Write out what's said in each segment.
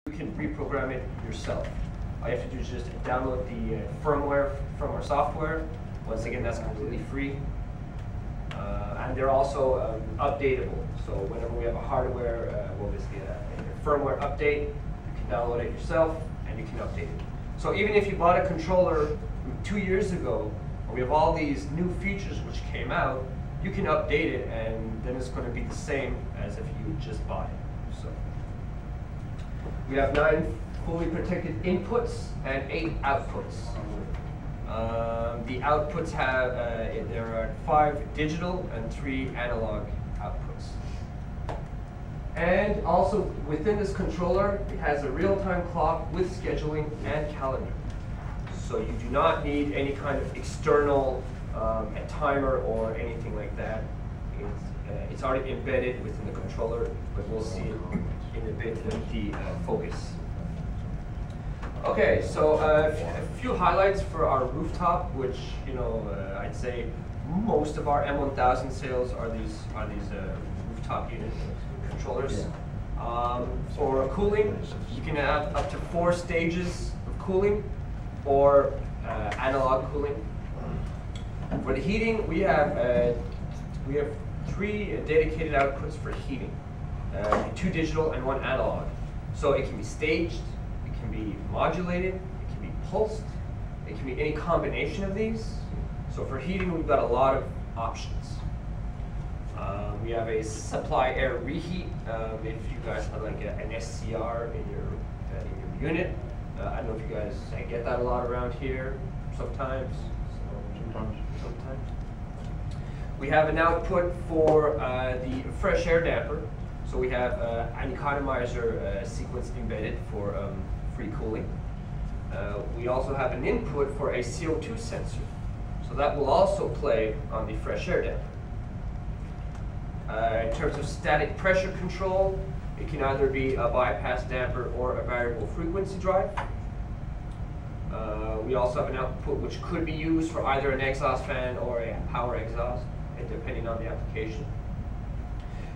You can reprogram it yourself. All you have to do is just download the firmware from our software. Once again, that's completely free. And they're also updatable. So whenever we have a hardware, well, basically a firmware update, you can download it yourself and you can update it. So even if you bought a controller 2 years ago, and we have all these new features which came out, you can update it and then it's going to be the same as if you just bought it. So we have 9 fully protected inputs and 8 outputs. The outputs have, there are 5 digital and 3 analog outputs. And also within this controller, it has a real-time clock with scheduling and calendar. So you do not need any kind of external a timer or anything like that. It's already embedded within the controller, but we'll see it in a bit with the focus. Okay, so a few highlights for our rooftop, which I'd say most of our M1000 sales are these rooftop unit controllers. For cooling, you can have up to 4 stages of cooling or analog cooling. For the heating, we have 3 dedicated outputs for heating, 2 digital and 1 analog. So it can be staged, it can be modulated, it can be pulsed, it can be any combination of these. So for heating, we've got a lot of options. We have a supply air reheat. If you guys have like an SCR in your unit, I don't know if you guys get that a lot around here. Sometimes. We have an output for the fresh air damper. So we have an economizer sequence embedded for free cooling. We also have an input for a CO2 sensor. So that will also play on the fresh air damper. In terms of static pressure control, it can either be a bypass damper or a variable frequency drive. We also have an output which could be used for either an exhaust fan or a power exhaust, depending on the application.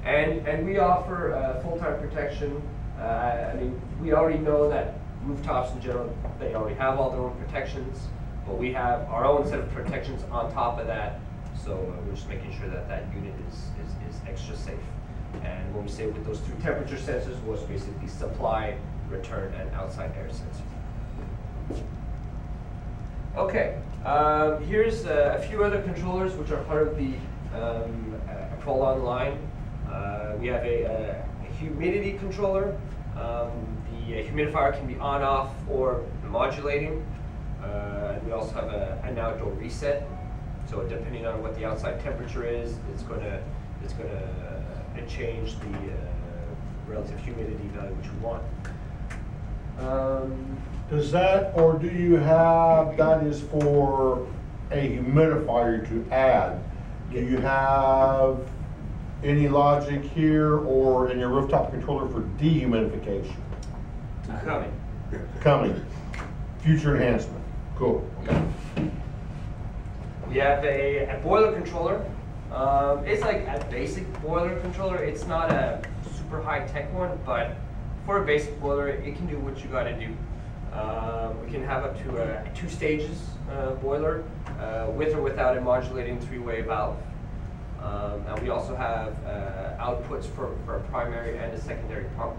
And we offer full-time protection. I mean, we already know that rooftops in general, they already have all their own protections, but we have our own set of protections on top of that. So we're just making sure that that unit is extra safe. And when we say with those 3 temperature sensors, was basically supply, return, and outside air sensor. Okay, here's a few other controllers which are part of the ProLon line. We have a humidity controller. The humidifier can be on/off or modulating. And we also have an outdoor reset. So depending on what the outside temperature is, it's going to change the relative humidity value which we want. Does that, or do you have, that is for a humidifier to add? Do you have any logic here or in your rooftop controller for dehumidification? Coming. Future enhancement. Cool. Okay. We have a boiler controller. It's like a basic boiler controller. It's not a super high-tech one, but for a basic boiler, it can do what you got to do. We can have up to a 2 stages boiler with or without a modulating 3-way valve. And we also have outputs for a primary and a secondary pump.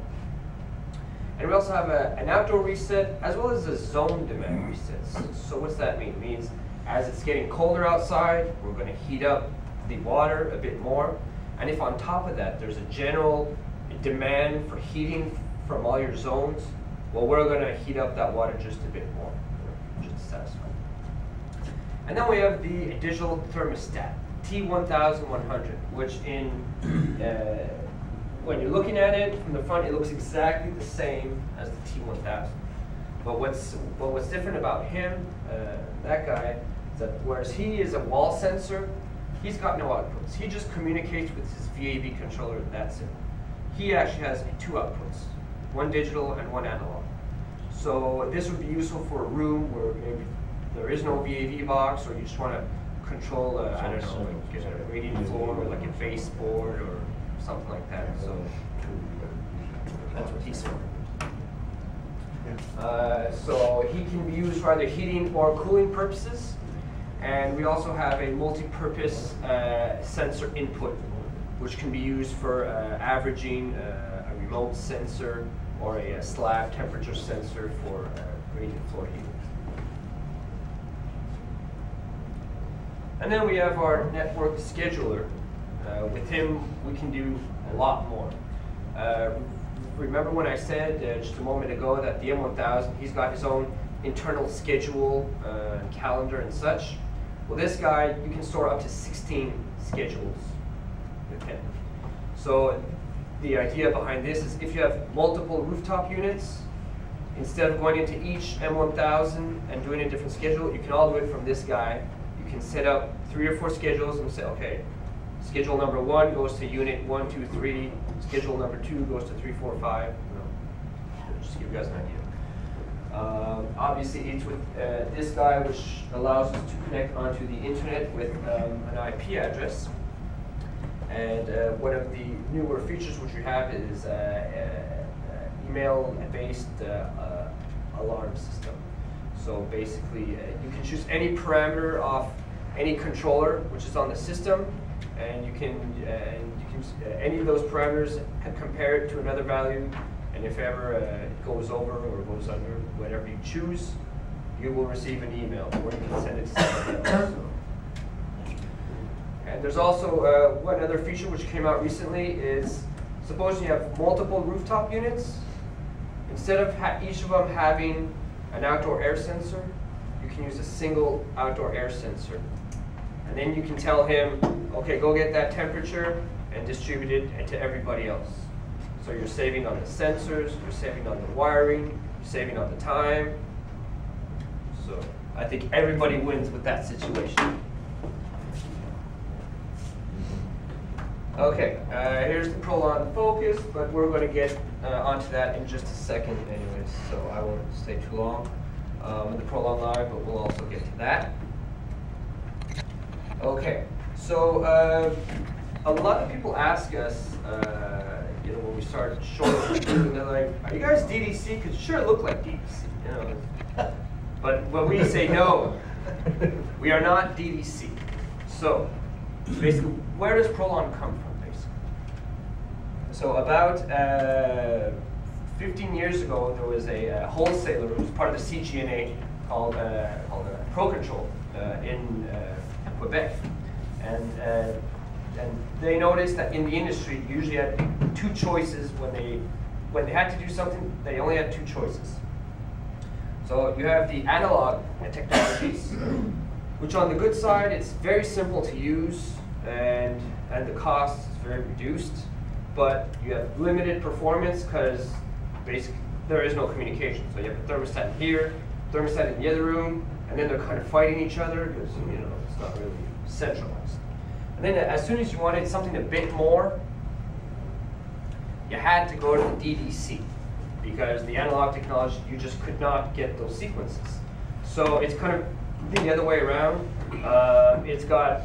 And we also have an outdoor reset as well as a zone demand reset. So what's that mean? It means as it's getting colder outside, we're going to heat up the water a bit more. And if on top of that there's a general demand for heating from all your zones, well, we're going to heat up that water just a bit more, just to satisfy. And then we have the digital thermostat, T1100, which when you're looking at it from the front, it looks exactly the same as the T1000. But what's different about him, that guy, is that whereas he is a wall sensor, he's got no outputs. He just communicates with his VAV controller, that's it. He actually has 2 outputs, 1 digital and 1 analog. So this would be useful for a room where maybe there is no VAV box, or you just want to control, I don't know, like a radiant floor or like a baseboard or something like that. So that's what he's for. So he can be used for either heating or cooling purposes. And we also have a multi-purpose sensor input, which can be used for averaging a remote sensor or a slab temperature sensor for gradient floor heating. And then we have our network scheduler. With him, we can do a lot more. Remember when I said just a moment ago that the M1000, he's got his own internal schedule, calendar and such? Well, this guy, you can store up to 16 schedules with him. So the idea behind this is if you have multiple rooftop units, instead of going into each M1000 and doing a different schedule, you can all do it from this guy. You can set up 3 or 4 schedules and say, okay, schedule number 1 goes to unit 1, 2, 3. Schedule number 2 goes to 3, 4, 5. Just to give you guys an idea. Obviously, it's with this guy, which allows us to connect onto the internet with an IP address. And one of the newer features which we have is email-based alarm system. So basically, you can choose any parameter of any controller which is on the system, and you can any of those parameters compare it to another value, and if ever it goes over or goes under, whatever you choose, you will receive an email, or you can send it to somebody else. And there's also one other feature which came out recently is, suppose you have multiple rooftop units, instead of each of them having an outdoor air sensor, you can use a single outdoor air sensor. And then you can tell him, okay, go get that temperature and distribute it to everybody else. So you're saving on the sensors, you're saving on the wiring, you're saving on the time. So I think everybody wins with that situation. Okay, here's the ProLon focus, but we're going to get onto that in just a second anyways, so I won't stay too long in the ProLon live, but we'll also get to that. Okay, so a lot of people ask us, when we start showing them, they're like, "Are you guys DDC? Because you sure look like DDC." But when we say no, we are not DDC. So basically, where does ProLon come from, basically? So about 15 years ago, there was a wholesaler who was part of the CGNA called ProControl in Quebec, and they noticed that in the industry, you usually had 2 choices when they had to do something. They only had 2 choices. So you have the analog technologies, which on the good side, it's very simple to use, and the cost is very reduced. But you have limited performance because basically there is no communication. So you have a thermostat here, thermostat in the other room, and then they're kind of fighting each other because it's not really centralized. And then as soon as you wanted something a bit more, you had to go to the DDC, because the analog technology, you just could not get those sequences. So it's kind of the other way around. It's got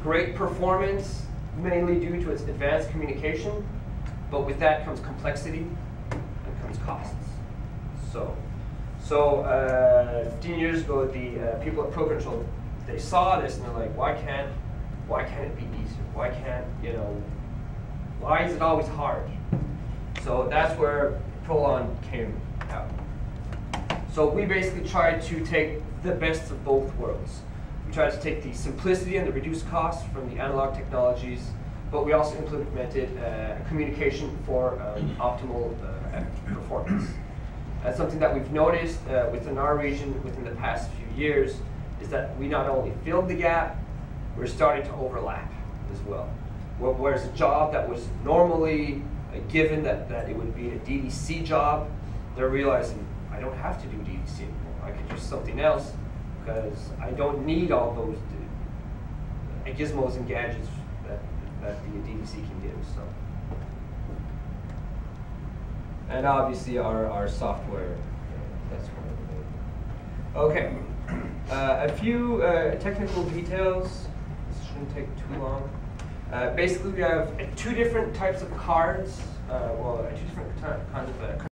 great performance, mainly due to its advanced communication, but with that comes complexity and comes costs. So 15 years ago, the people at ProControl, they saw this and they're like, why can't it be easier? Why is it always hard? So that's where ProLon came out. So we basically tried to take the best of both worlds. We tried to take the simplicity and the reduced costs from the analog technologies, but we also implemented communication for optimal performance. That's something that we've noticed within our region within the past few years, is that we not only filled the gap, we're starting to overlap as well. Whereas a job that was normally given that it would be a DDC job, they're realizing, I don't have to do DDC anymore. I could do something else because I don't need all those gizmos and gadgets that the DDC can give. So, and obviously our software, that's one of the main. Okay, a few technical details. This shouldn't take too long. Basically, we have 2 different types of cards. 2 different kinds of